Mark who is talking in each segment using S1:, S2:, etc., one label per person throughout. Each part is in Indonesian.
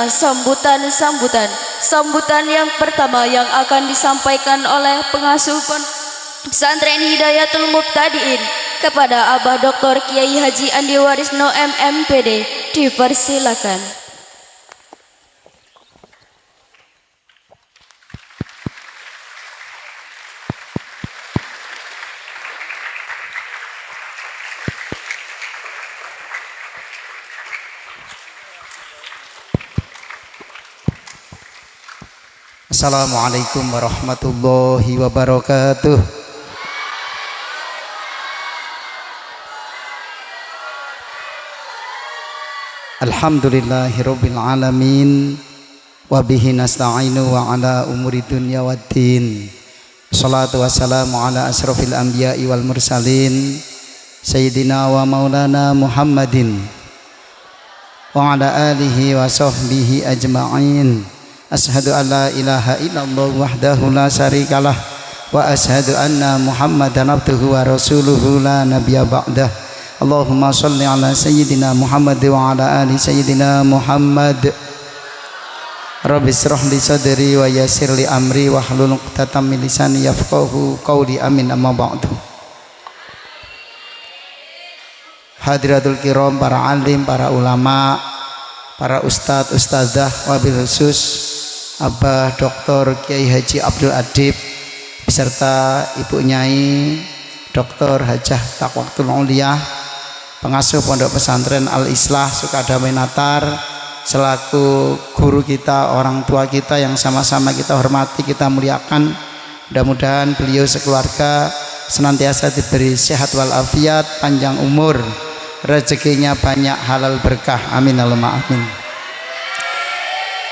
S1: Sambutan yang pertama yang akan disampaikan oleh pengasuh pesantren Hidayatul Mubtadiin kepada Abah Dr. Kiai Haji Andi Warisno MMPD. Dipersilakan.
S2: Assalamualaikum warahmatullahi wabarakatuh. Alhamdulillahirabbil alamin wa bihi nasta'inu wa ala umuri dunya waddin. Shalatu wassalamu ala asrofil anbiya'i wal mursalin sayyidina wa maulana Muhammadin wa ala alihi wa sahbihi ajma'in. Ashhadu an la ilaha illallah wahdahu la syarikalah wa ashhadu anna Muhammadan abduhu wa rasuluhu la nabiyya ba'dah. Allahumma shalli ala sayyidina Muhammad wa ala ali sayyidina Muhammad. Rabbi shrah li sadri wa yassir li amri wahlul 'uqdatam min lisani yafqahu qawli. Amin. Amma ba'du. Hadiratul kiram, para alim, para ulama, para ustadz, ustadzah, wabil khusus Abah Dr. Kiai Haji Abdul Adib beserta Ibu Nyai Dr. Hajah Taqwatul Aulia, pengasuh Pondok Pesantren Al Islah Sukadamai Natar, selaku guru kita, orang tua kita yang sama-sama kita hormati, kita muliakan. Mudah-mudahan beliau sekeluarga senantiasa diberi sehat walafiat, panjang umur, rezekinya banyak, halal berkah. Amin Allahumma amin.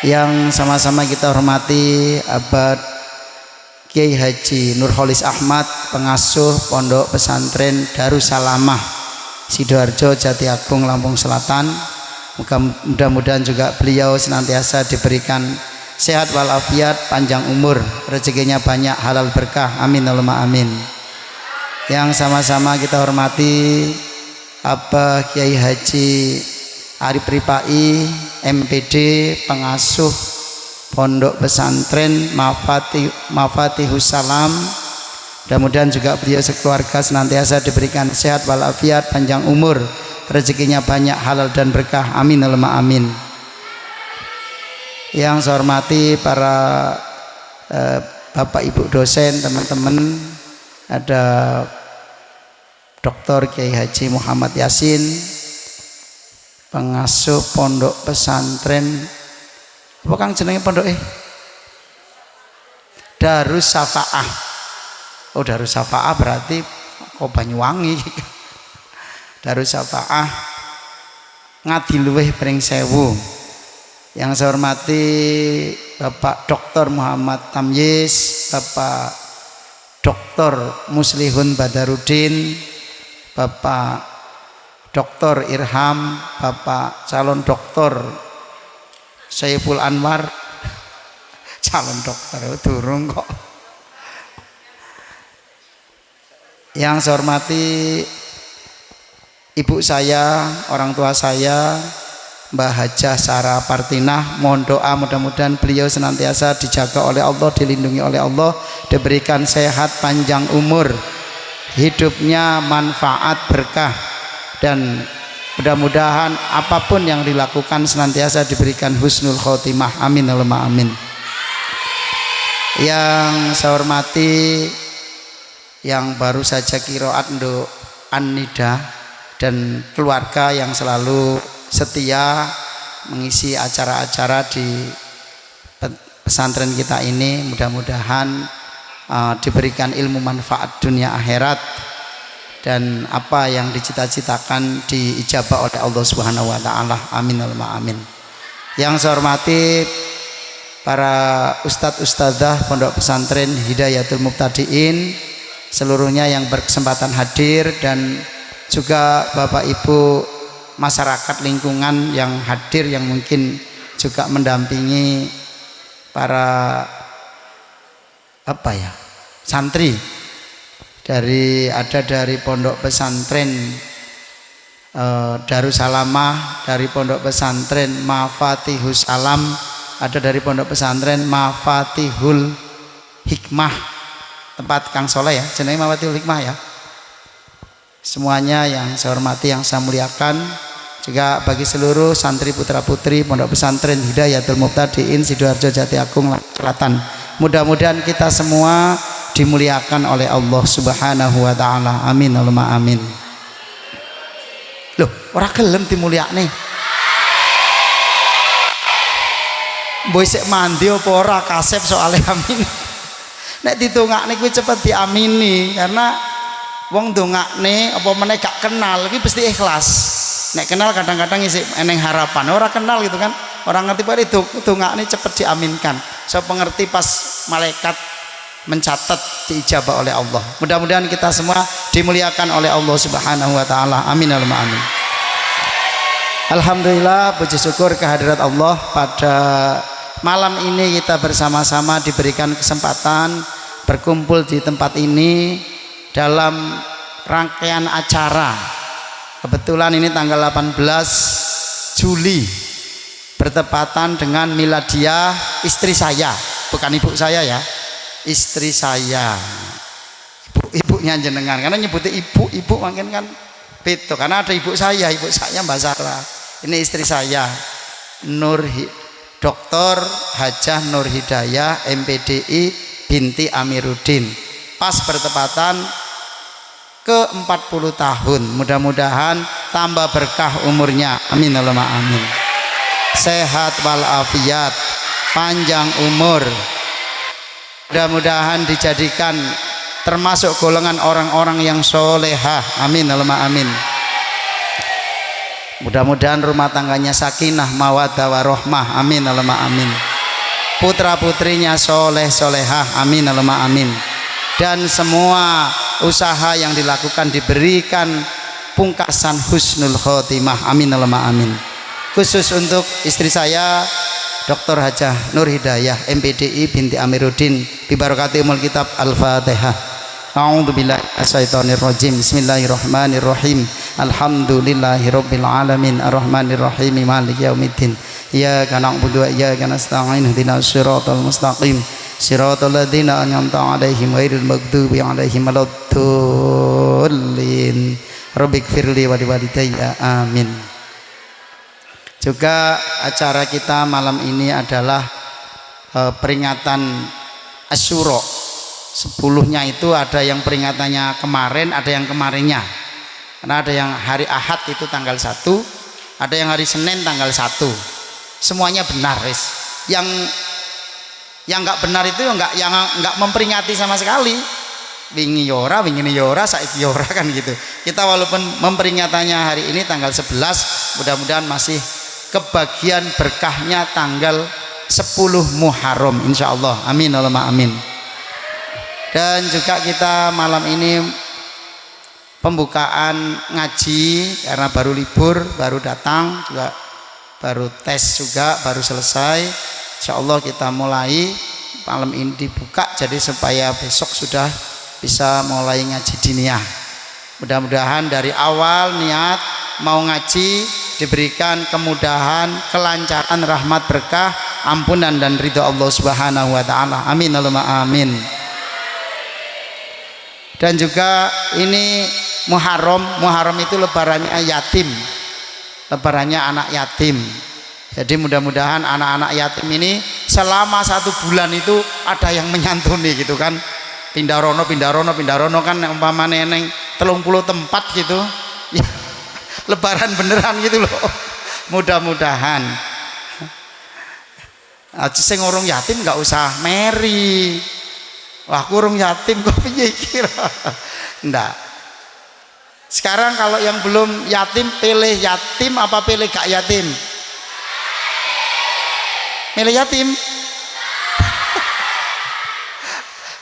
S2: Yang sama-sama kita hormati Abah Kiai Haji Nurholis Ahmad, pengasuh Pondok Pesantren Darussalamah Sidoarjo, Jati Agung, Lampung Selatan. Mudah-mudahan juga beliau senantiasa diberikan sehat walafiat, panjang umur, rezekinya banyak, halal berkah. Amin Allahumma amin. Yang sama-sama kita hormati Abah Kiai Haji Arif Ripai MPD, pengasuh Pondok Pesantren Mafatihus Salam. Mudah-mudahan juga beliau sekeluarga senantiasa diberikan sehat walafiat, panjang umur, rezekinya banyak, halal dan berkah. Amin Allahumma amin. Yang saya hormati para Bapak Ibu dosen, teman-teman, ada Dr. Kiai Haji Muhammad Yasin, pengasuh Pondok Pesantren apa kang jenenge pondok Darussafaah. Oh, Darussafaah berarti Banyuwangi. Darussafaah Ngadiluwih Pringsewu. Yang saya hormati Bapak Dr. Muhammad Tamyiz, Bapak Dr. Muslihun Badarudin, Bapak Dr. Irham, Bapak calon doktor Saiful Anwar, calon dokter durung kok. Yang saya hormati ibu saya, orang tua saya, Mbah Hajah Sarah Partinah. Mohon doa mudah-mudahan beliau senantiasa dijaga oleh Allah, dilindungi oleh Allah, diberikan sehat, panjang umur, hidupnya manfaat, berkah, dan mudah-mudahan apapun yang dilakukan senantiasa diberikan husnul khotimah. Amin Allahumma amin. Yang saya hormati yang baru saja qiraat untuk An-Nida dan keluarga yang selalu setia mengisi acara-acara di pesantren kita ini, mudah-mudahan diberikan ilmu manfaat dunia akhirat dan apa yang dicita-citakan diijabah oleh Allah Subhanahu wa taala. Amin Allahumma amin. Yang saya hormati para ustadz ustadzah Pondok Pesantren Hidayatul Mubtadiin seluruhnya yang berkesempatan hadir, dan juga Bapak Ibu masyarakat lingkungan yang hadir yang mungkin juga mendampingi para santri dari Pondok Pesantren Darussalamah, dari Pondok Pesantren Mafatihus Alam, ada dari Pondok Pesantren Mafatihul Hikmah, tempat Kang Soleh ya, jenenge Mafatihul Hikmah ya. Semuanya yang saya hormati, yang saya muliakan, juga bagi seluruh santri putra putri Pondok Pesantren Hidayatul Mubtadiin Sidoarjo Jati Agung Selatan. Mudah-mudahan kita semua dimuliakan oleh Allah Subhanahu wa taala. Amin Allahumma amin. Loh, ora gelem dimulyakne. Mbok sik mandi apa ora kasep soalnya amin. Nek ditungakne kuwi cepet diamini, karena wong ndongakne apa meneh gak kenal iki pasti ikhlas. Nek kenal kadang-kadang isi eneng harapan, ora kenal gitu kan, orang ngerti pada itu ndongakne cepet diaminkan. Saya pengerti pas malaikat mencatat diijabah oleh Allah. Mudah-mudahan kita semua dimuliakan oleh Allah Subhanahu wa taala. Amin Allahumma amin. Alhamdulillah, puji syukur kehadirat Allah, pada malam ini kita bersama-sama diberikan kesempatan berkumpul di tempat ini dalam rangkaian acara. Kebetulan ini tanggal 18 Juli bertepatan dengan miladiah istri saya, bukan ibu saya ya, istri saya, ibunya jenengan, karena nyebutnya ibu mungkin kan beda, karena ada ibu saya Mbak Sarah. Ini istri saya, Dr. Hajah Nur Hidayah MPDI binti Amiruddin, pas bertepatan ke 40 tahun. Mudah-mudahan tambah berkah umurnya, amin Allahumma amin. Sehat walafiat, panjang umur, mudah-mudahan dijadikan termasuk golongan orang-orang yang solehah, amin Allahumma amin. Mudah-mudahan rumah tangganya sakinah mawaddah warohmah, amin Allahumma amin. Putra putrinya soleh solehah, amin Allahumma amin. Dan semua usaha yang dilakukan diberikan pungkasan husnul khotimah, amin Allahumma amin. Khusus untuk istri saya Dr. Hajah Nur Hidayah MPDI binti Amiruddin, bibarakatimul kitab Al-Fatihah. A'udzubillahi minasyaitonirrajim. Bismillahirrahmanirrahim. Alhamdulillahirabbil alamin arrahmanirrahim maliki yaumiddin. Iyyaka na'budu wa iyyaka nasta'in ihdinas siratal mustaqim siratal ladzina an'amta 'alaihim ghairil maghdubi 'alaihim waladdallin. Rabbighfirli wa liwalidayya, amin. Juga acara kita malam ini adalah peringatan Asyura. 10-nya itu ada yang peringatannya kemarin, ada yang kemarinnya. Karena ada yang hari Ahad itu tanggal 1, ada yang hari Senin tanggal 1. Semuanya benar, wis. Yang nggak benar itu yang nggak memperingati sama sekali. Wingi yora, wingi yora, saiki yora kan gitu. Kita walaupun memperingatannya hari ini tanggal 11, mudah-mudahan masih kebagian berkahnya tanggal 10 Muharram insyaallah. Amin Allahumma amin. Dan juga kita malam ini pembukaan ngaji karena baru libur, baru datang juga, baru tes juga, baru selesai. Insyaallah kita mulai malam ini dibuka, jadi supaya besok sudah bisa mulai ngaji diniyah. Mudah-mudahan dari awal niat mau ngaji diberikan kemudahan, kelancaran, rahmat, berkah, ampunan dan ridho Allah Subhanahu wa taala. Amin Allahumma amin. Dan juga ini Muharram itu lebarannya yatim, lebarannya anak yatim. Jadi mudah-mudahan anak-anak yatim ini selama 1 bulan itu ada yang menyantuni gitu kan. Pindah rono kan umpama neneng 30 tempat gitu ya, lebaran beneran gitu loh. Mudah-mudahan sing urung yatim nggak usah meri. Wah, kurung yatim kok piye kira. Enggak. Sekarang kalau yang belum yatim, pilih yatim apa pilih gak yatim? Milih yatim.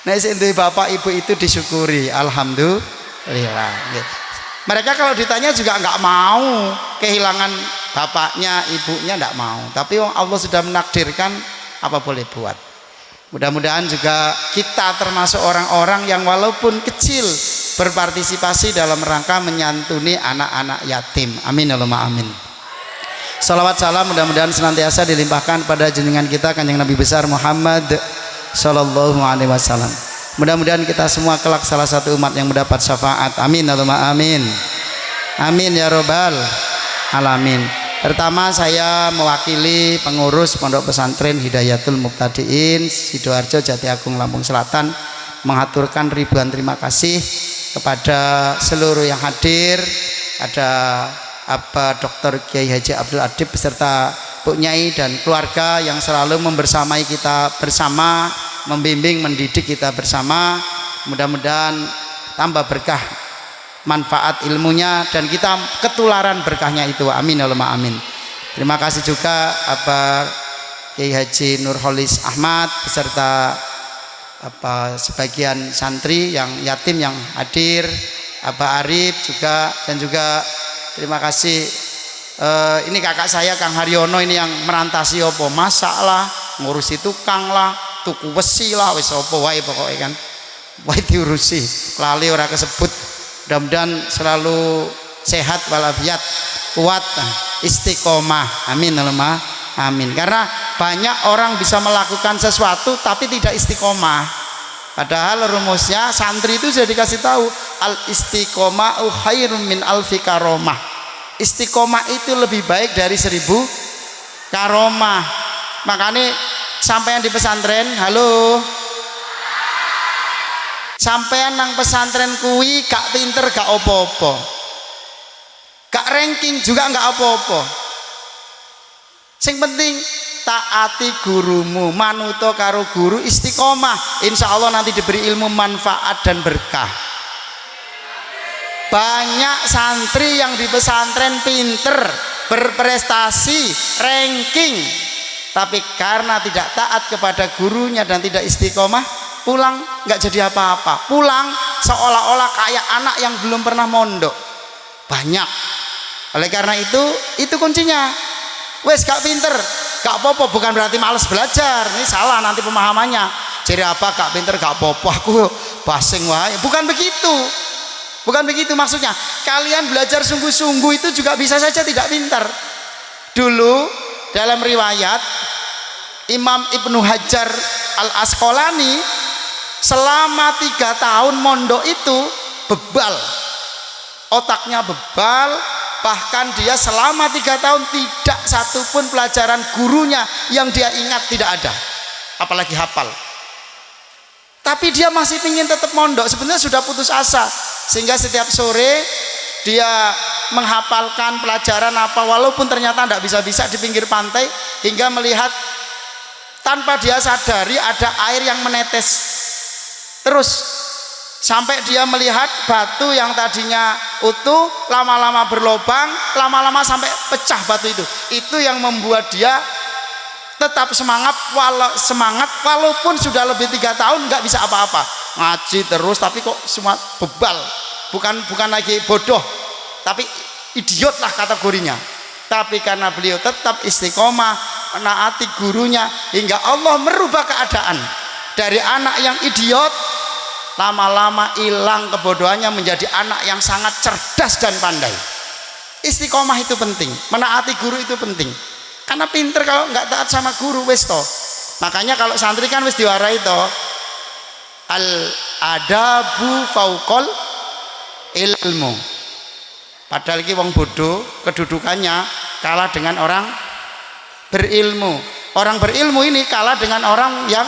S2: Nah, sendiri bapak ibu itu disyukuri, alhamdulillah. Mereka kalau ditanya juga nggak mau kehilangan bapaknya, ibunya nggak mau. Tapi Allah sudah menakdirkan, apa boleh buat. Mudah-mudahan juga kita termasuk orang-orang yang walaupun kecil berpartisipasi dalam rangka menyantuni anak-anak yatim. Amin Allahumma amin. Salawat salam mudah-mudahan senantiasa dilimpahkan pada junjungan kita Kanjeng Nabi besar Muhammad sallallahu alaihi wasallam. Mudah-mudahan kita semua kelak salah satu umat yang mendapat syafaat. Amin Allahumma amin. Amin ya robbal alamin. Pertama saya mewakili pengurus Pondok Pesantren Hidayatul Muqtadiin Sidoarjo Jati Agung Lampung Selatan mengaturkan ribuan terima kasih kepada seluruh yang hadir. Ada Dr. Kiai Haji Abdul Adib beserta Bu Nyai dan keluarga yang selalu membersamai kita bersama, membimbing, mendidik kita bersama. Mudah-mudahan tambah berkah manfaat ilmunya dan kita ketularan berkahnya itu. Amin Allahumma amin. Terima kasih juga Kiai Haji Nurholis Ahmad beserta sebagian santri yang yatim yang hadir, Arif juga, dan juga terima kasih ini kakak saya Kang Haryono ini yang merantasi opo masalah ngurusi tukang lah, tuku besi lah, wis opo wae pokoknya kan wae diurusi lali ora kesebut. Mudah-mudahan selalu sehat walafiat, kuat, istiqomah. Amin Allahumma amin. Karena banyak orang bisa melakukan sesuatu tapi tidak istiqomah. Padahal rumusnya santri itu sudah dikasih tahu, al istiqomah khairun min alfi karomah. Istiqomah itu lebih baik dari 1000 karomah. Makanya sampean di pesantren, halo, sampean nang pesantren kuwi gak pinter gak opo-opo, gak ranking juga gak opo-opo. Sing penting taati gurumu, manuto karo guru, istiqomah, insya Allah nanti diberi ilmu manfaat dan berkah. Banyak santri yang di pesantren pinter, berprestasi, ranking, tapi karena tidak taat kepada gurunya dan tidak istiqomah, pulang nggak jadi apa-apa, pulang seolah-olah kayak anak yang belum pernah mondok. Banyak. Oleh karena itu kuncinya. Wes gak pinter gak apa-apa, bukan berarti males belajar. Ini salah nanti pemahamannya. Jadi apa gak pinter gak apa-apa, aku basing wae. Bukan begitu. Bukan begitu maksudnya. Kalian belajar sungguh-sungguh itu juga bisa saja tidak pinter. Dulu dalam riwayat Imam Ibnu Hajar Al Asqalani selama 3 tahun mondok itu bebal. Otaknya bebal. Bahkan dia selama 3 tahun tidak satupun pelajaran gurunya yang dia ingat tidak ada, apalagi hafal. Tapi dia masih ingin tetap mondok, sebenarnya sudah putus asa, sehingga setiap sore dia menghafalkan pelajaran apa, walaupun ternyata tidak bisa-bisa di pinggir pantai, hingga melihat tanpa dia sadari ada air yang menetes terus. Sampai dia melihat batu yang tadinya utuh lama-lama berlobang, lama-lama sampai pecah batu itu. Itu yang membuat dia tetap semangat walaupun sudah lebih 3 tahun nggak bisa apa-apa. Ngaji terus tapi kok semua bebal. Bukan lagi bodoh, tapi idiot lah kategorinya. Tapi karena beliau tetap istiqomah menaati gurunya, hingga Allah merubah keadaan dari anak yang idiot lama-lama hilang kebodohannya menjadi anak yang sangat cerdas dan pandai. Istiqomah itu penting, menaati guru itu penting. Karena pinter kalau nggak taat sama guru wis toh. Makanya kalau santri kan wis diwarai toh. Al adabu fauqol ilmu. Padahal iki wong bodoh kedudukannya kalah dengan orang berilmu. Orang berilmu ini kalah dengan orang yang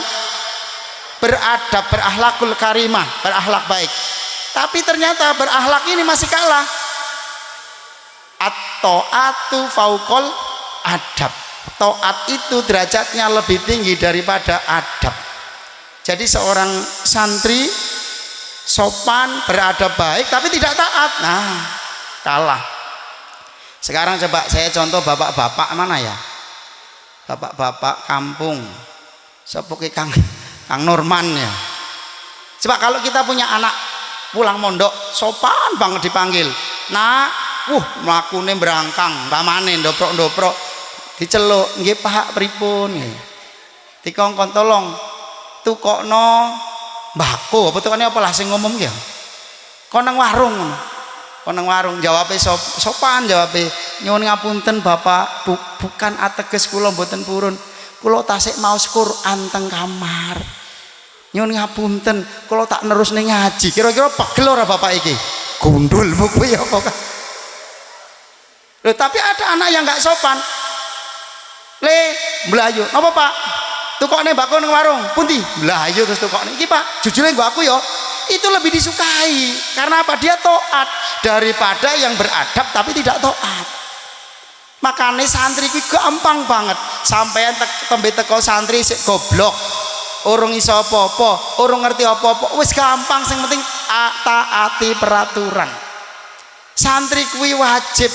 S2: beradab, berakhlakul karimah, berakhlak baik. Tapi ternyata berakhlak ini masih kalah. At-ta'atu fauqol adab. Taat itu derajatnya lebih tinggi daripada adab. Jadi seorang santri sopan, beradab baik, tapi tidak taat, nah kalah. Sekarang coba saya contoh bapak-bapak mana ya? Bapak-bapak kampung. Sepuki Kang Norman ya. Coba kalau kita punya anak pulang mondok sopan banget dipanggil, nah, mlakune berangkang, pamane ndoprok-ndoprok, diceluk, nggih Pak pripun nggih. Dikongkon tolong tukokno mbako, apa tukane apa lah sing ngomong ya? Koneng warung. Koneng warung jawabe sopan jawabe nyuwun ngapunten Bapak bukan ateges kula mboten purun. Kula tasik maos Quran teng kamar. Nyuwun ngapunten kula tak nerusne ngaji. Kira-kira pegel ora Bapak iki? Gundul kuwi apa kan? Loh, tapi ada anak yang nggak sopan. Le mlayu. Napa Pak? Tukokne mbako ning warung. Pundi? Mlayu terus tukokne. Iki Pak, jujure nggo aku ya. Itu lebih disukai. Karena apa? Dia taat daripada yang beradab tapi tidak taat. Makanya santri kuwi gampang banget. Sampeyan tembe teko santri sik goblok. Urung iso apa-apa, urung ngerti apa-apa. Wis gampang, sing penting taati peraturan. Santri kuwi wajib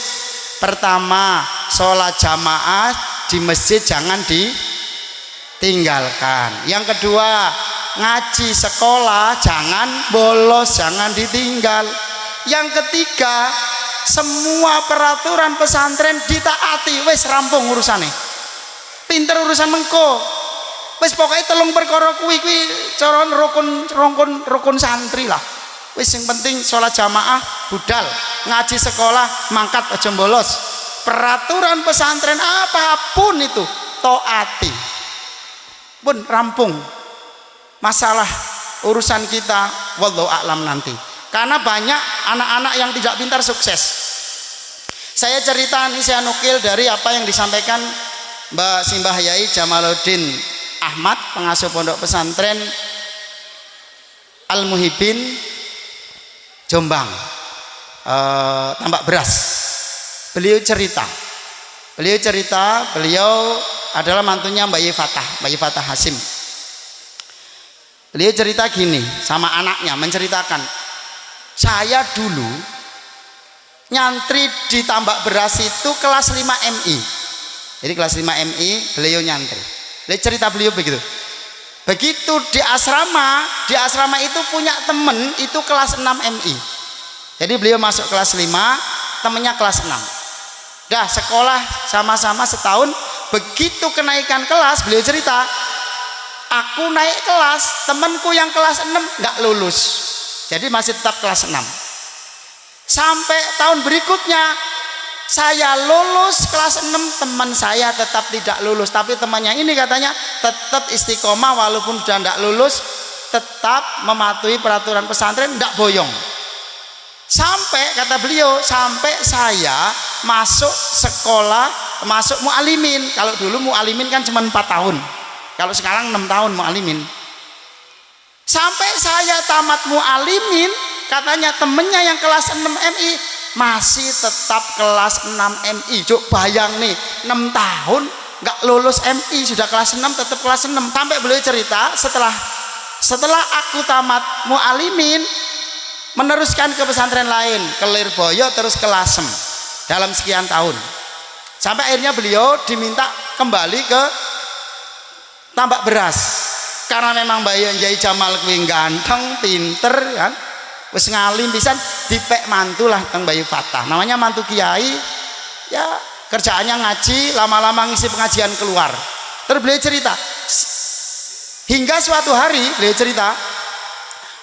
S2: pertama sholat jamaah di masjid jangan ditinggalkan. Yang kedua ngaji sekolah jangan bolos, jangan ditinggal. Yang ketiga semua peraturan pesantren ditaati. Wis rampung urusane, pinter urusan mengko. Wis pokoknya telung perkara kuwi cara rukun santri lah. Wis yang penting sholat jamaah budal, ngaji sekolah mangkat aja bolos. Peraturan pesantren apapun itu taati. Pun rampung masalah urusan kita wallahu a'lam nanti. Karena banyak anak-anak yang tidak pintar sukses. Saya cerita nih, saya nukil dari apa yang disampaikan Mbak Simbah Yai Jamaluddin Ahmad, pengasuh pondok pesantren Al Muhibin Jombang, Tambak Beras. Beliau cerita beliau adalah mantunya Mbak Yai Fatah Hasim. Beliau cerita gini sama anaknya, menceritakan, saya dulu nyantri di Tambak Beras itu kelas 5 MI. Jadi kelas 5 MI beliau nyantri. Beliau cerita beliau begitu. Begitu di asrama itu punya temen itu kelas 6 MI. Jadi beliau masuk kelas 5, temennya kelas 6. Dah sekolah sama-sama setahun. Begitu kenaikan kelas, beliau cerita, aku naik kelas, temenku yang kelas 6 nggak lulus. Jadi masih tetap kelas 6. Sampai tahun berikutnya saya lulus kelas 6, teman saya tetap tidak lulus. Tapi temannya ini katanya tetap istiqomah walaupun sudah tidak lulus, tetap mematuhi peraturan pesantren, tidak boyong. Sampai kata beliau, sampai saya masuk sekolah, masuk mu'alimin. Kalau dulu mu'alimin kan cuma 4 tahun, kalau sekarang 6 tahun mu'alimin. Sampai saya tamat mu'alimin, katanya temennya yang kelas 6 MI masih tetap kelas 6 MI. Cuk, bayang nih, 6 tahun nggak lulus MI, sudah kelas 6 tetap kelas 6. Sampai beliau cerita setelah aku tamat mu'alimin, meneruskan ke pesantren lain, ke Lirboyo, terus ke Lasem dalam sekian tahun. Sampai akhirnya beliau diminta kembali ke Tambak Beras. Karena memang Mbak Yai Jamal kuwi ganteng, pinter kan. Wis ngalim pisan, dipek mantu lah teng Mbak Fatah. Namanya mantu kiai. Ya, kerjaannya ngaji, lama-lama ngisi pengajian keluar. Terus beliau cerita, hingga suatu hari beliau cerita,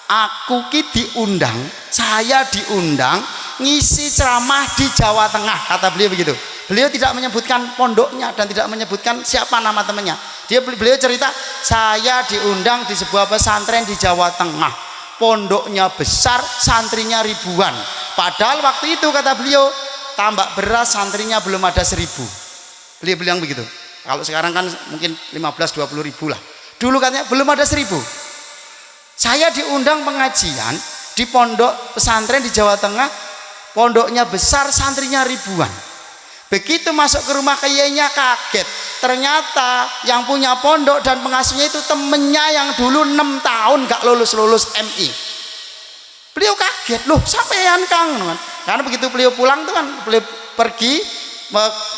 S2: aku ki diundang, saya diundang ngisi ceramah di Jawa Tengah, kata beliau begitu. Beliau tidak menyebutkan pondoknya dan tidak menyebutkan siapa nama temannya. Beliau cerita, saya diundang di sebuah pesantren di Jawa Tengah, pondoknya besar, santrinya ribuan. Padahal waktu itu kata beliau, Tambak Beras santrinya belum ada 1000. Beliau bilang begitu. Kalau sekarang kan mungkin 15-20 ribu lah. Dulu katanya belum ada 1000. Saya diundang pengajian di pondok pesantren di Jawa Tengah, pondoknya besar, santrinya ribuan. Begitu masuk ke rumah kiainya kaget, ternyata yang punya pondok dan pengasuhnya itu temennya yang dulu 6 tahun gak lulus MI. Beliau kaget, loh sampean Kang, karena begitu beliau pulang tuh kan, beliau pergi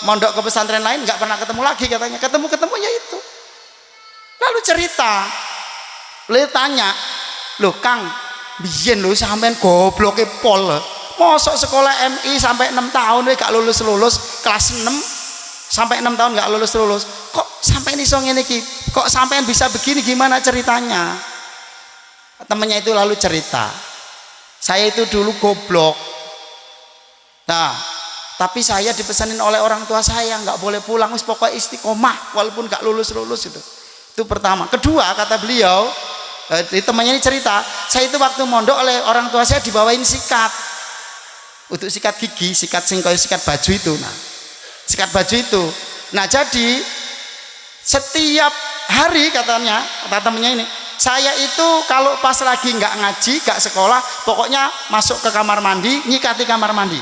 S2: mondok ke pesantren lain gak pernah ketemu lagi, katanya ketemunya itu. Lalu cerita, beliau tanya, loh Kang, biyen lho sampean gobloke pol, mosok sekolah MI sampai 6 tahun gak lulus kelas 6 sampai 6 tahun gak lulus kok sampai iso ngene iki, kok sampean bisa begini, gimana ceritanya? Temennya itu lalu cerita, Saya itu dulu goblok. Nah, tapi saya dipesanin oleh orang tua saya nggak boleh pulang, wis pokoknya istiqomah walaupun nggak lulus itu. Itu pertama. Kedua, kata beliau, temannya ini cerita, saya itu waktu mondok oleh orang tua saya dibawain sikat untuk sikat gigi, sikat singkoy, sikat baju itu. Nah, sikat baju itu. Nah, jadi setiap hari katanya, kata temannya ini, saya itu kalau pas lagi nggak ngaji, nggak sekolah, pokoknya masuk ke kamar mandi, nyikati kamar mandi.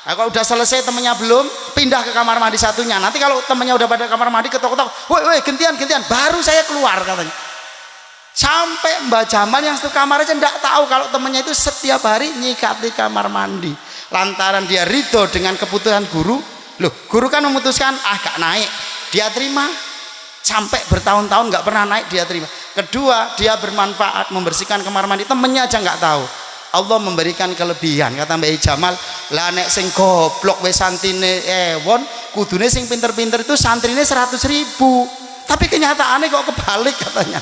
S2: Nah, kalau udah selesai temennya belum, pindah ke kamar mandi satunya. Nanti kalau temennya udah pada kamar mandi ketok-ketok, woi gantian, baru saya keluar katanya. Sampai Mbak Jamal yang satu kamar aja nggak tahu kalau temennya itu setiap hari nyikati kamar mandi. Lantaran dia ridho dengan keputusan guru. Loh, guru kan memutuskan gak naik, dia terima. Sampai bertahun-tahun nggak pernah naik, dia terima. Kedua, dia bermanfaat membersihkan kamar mandi, temennya aja nggak tahu. Allah memberikan kelebihan. Kata Mbak Jamal, lah nek sing goblok wis santine ewon, kudune sing pinter-pinter itu santrine 100.000. Tapi kenyataannya kok kebalik katanya.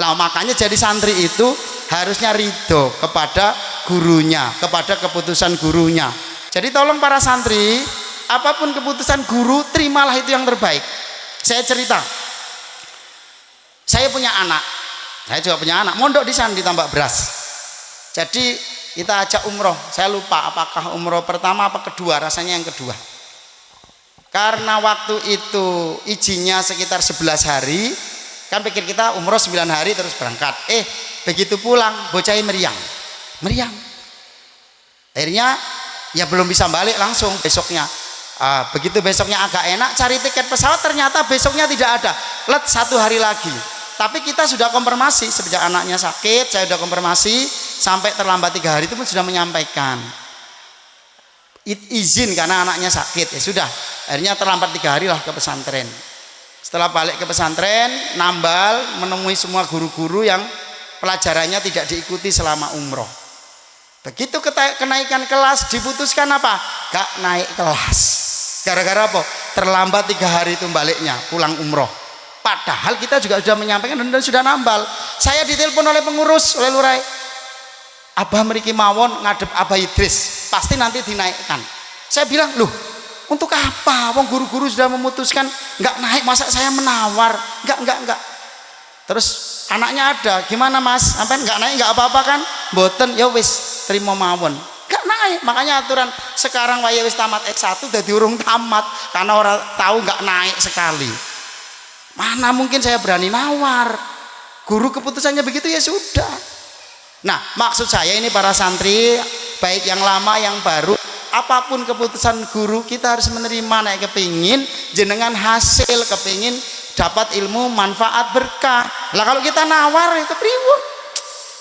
S2: Lah makanya jadi santri itu harusnya ridho kepada gurunya, kepada keputusan gurunya. Jadi tolong para santri, apapun keputusan guru, terimalah itu yang terbaik. Saya cerita, saya punya anak, saya juga punya anak, mondok di sana di Tambak Beras. Jadi kita ajak umroh, saya lupa apakah umroh pertama apa kedua, rasanya yang kedua. Karena waktu itu izinnya sekitar 11 hari, kan pikir kita umroh 9 hari terus berangkat. Begitu pulang bocahnya meriang. Akhirnya ya belum bisa balik langsung besoknya. Begitu besoknya agak enak cari tiket pesawat, ternyata besoknya tidak ada. Let 1 hari lagi. Tapi kita sudah konfirmasi sejak anaknya sakit, saya sudah konfirmasi sampai terlambat 3 hari itu pun sudah menyampaikan izin karena anaknya sakit. Ya sudah, akhirnya terlambat 3 hari lah ke pesantren. Setelah balik ke pesantren, nambal menemui semua guru-guru yang pelajarannya tidak diikuti selama umroh. Begitu kenaikan kelas diputuskan apa? Gak naik kelas. Gara-gara apa? Terlambat 3 hari itu baliknya pulang umroh. Padahal kita juga sudah menyampaikan dan sudah nambal. Saya ditelepon oleh pengurus, oleh Lurai. Abah mriki mawon ngadep Abah Idris, pasti nanti dinaikkan. Saya bilang, loh, untuk apa? Wong guru-guru sudah memutuskan nggak naik, masa saya menawar? Enggak. Terus anaknya ada, gimana Mas? Sampai nggak naik nggak apa-apa kan? Boten, ya wis terima mawon. Nggak naik, makanya aturan sekarang waya wis tamat S1 udah diurung tamat karena orang tahu nggak naik sekali. Mana mungkin saya berani nawar? Guru keputusannya begitu ya sudah. Nah, maksud saya ini para santri, baik yang lama yang baru, apapun keputusan guru kita harus menerima. Nek kepingin jenengan hasil, kepingin dapat ilmu manfaat berkah. Lah kalau kita nawar itu priwun.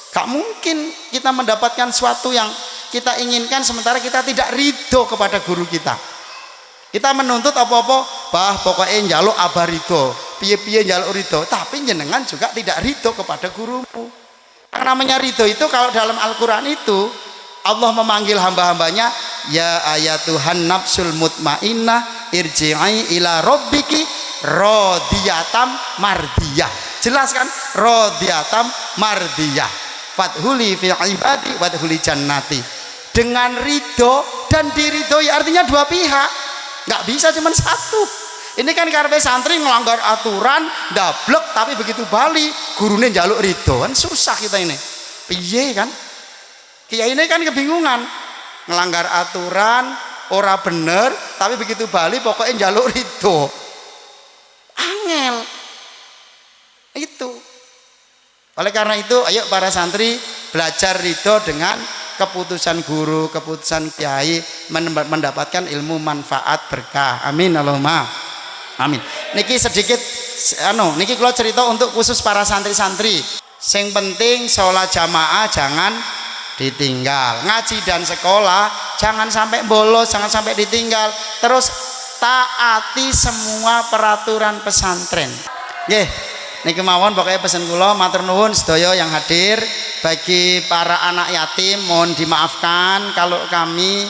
S2: Gak mungkin kita mendapatkan sesuatu yang kita inginkan sementara kita tidak ridho kepada guru kita. Kita menuntut apa-apa, pokoknya njaluk abah ridho, piye-piye njaluk ridho, tapi jenengan juga tidak ridho kepada gurumu. Yang namanya ridho itu kalau dalam Al-Quran itu Allah memanggil hamba-hambanya, ya ayatuhan nafsul mutmainnah irji'i ila rabbiki rodiyatam mardiyah. Jelas kan? Rodiyatam mardiyah. Fathuli fi ibadi wadhuli jannati. Dengan ridho dan diridhoi artinya dua pihak. Nggak bisa cuma satu. Ini kan karena santri melanggar aturan, dablek, tapi begitu bali gurunya njaluk ridho, kan susah kita ini. Piye kan? Kiai ini kan kebingungan, ngelanggar aturan, ora bener, tapi begitu bali pokoknya njaluk ridho. Angel. Itu. Oleh karena itu, ayo para santri belajar ridho dengan keputusan guru, keputusan kiai, mendapatkan ilmu manfaat berkah. Amin Allahumma amin. Niki sedikit niki kalau cerita untuk khusus para santri-santri. Sing penting sholat jamaah jangan ditinggal, ngaji dan sekolah jangan sampai bolos, jangan sampai ditinggal. Terus taati semua peraturan pesantren. Nggih, niki mawon pokoknya pesen kula, matur nuwun sedaya yang hadir. Bagi para anak yatim mohon dimaafkan kalau kami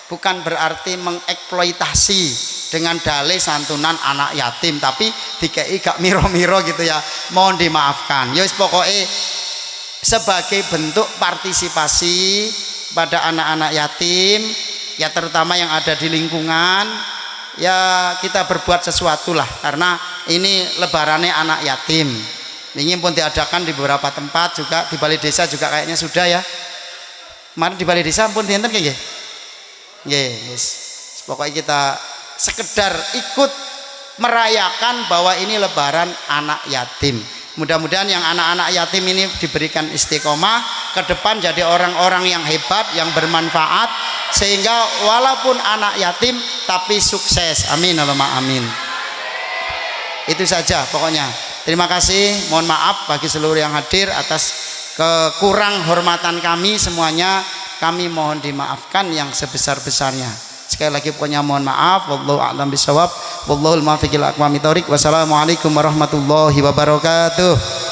S2: bukan berarti mengeksploitasi dengan dalih santunan anak yatim, tapi dikei gak miro-miro gitu ya, mohon dimaafkan. Ya wis pokoknya sebagai bentuk partisipasi pada anak-anak yatim, ya terutama yang ada di lingkungan, ya kita berbuat sesuatu lah, karena ini lebarannya anak yatim. Ini pun diadakan di beberapa tempat juga, di balai desa juga kayaknya sudah ya. Kemarin di balai desa pun diantar kayak yes. Pokoknya kita sekedar ikut merayakan bahwa ini lebaran anak yatim. Mudah-mudahan yang anak-anak yatim ini diberikan istiqomah ke depan, jadi orang-orang yang hebat, yang bermanfaat, sehingga walaupun anak yatim tapi sukses. Amin Allahumma amin. Itu saja pokoknya. Terima kasih, mohon maaf bagi seluruh yang hadir atas kekurang hormatan kami semuanya. Kami mohon dimaafkan yang sebesar-besarnya. Sekali lagi pokoknya mohon maaf. Wallahu a'lam bishawab. Wallahul muwaffiq ila aqwamit thoriq. Wassalamualaikum warahmatullahi wabarakatuh.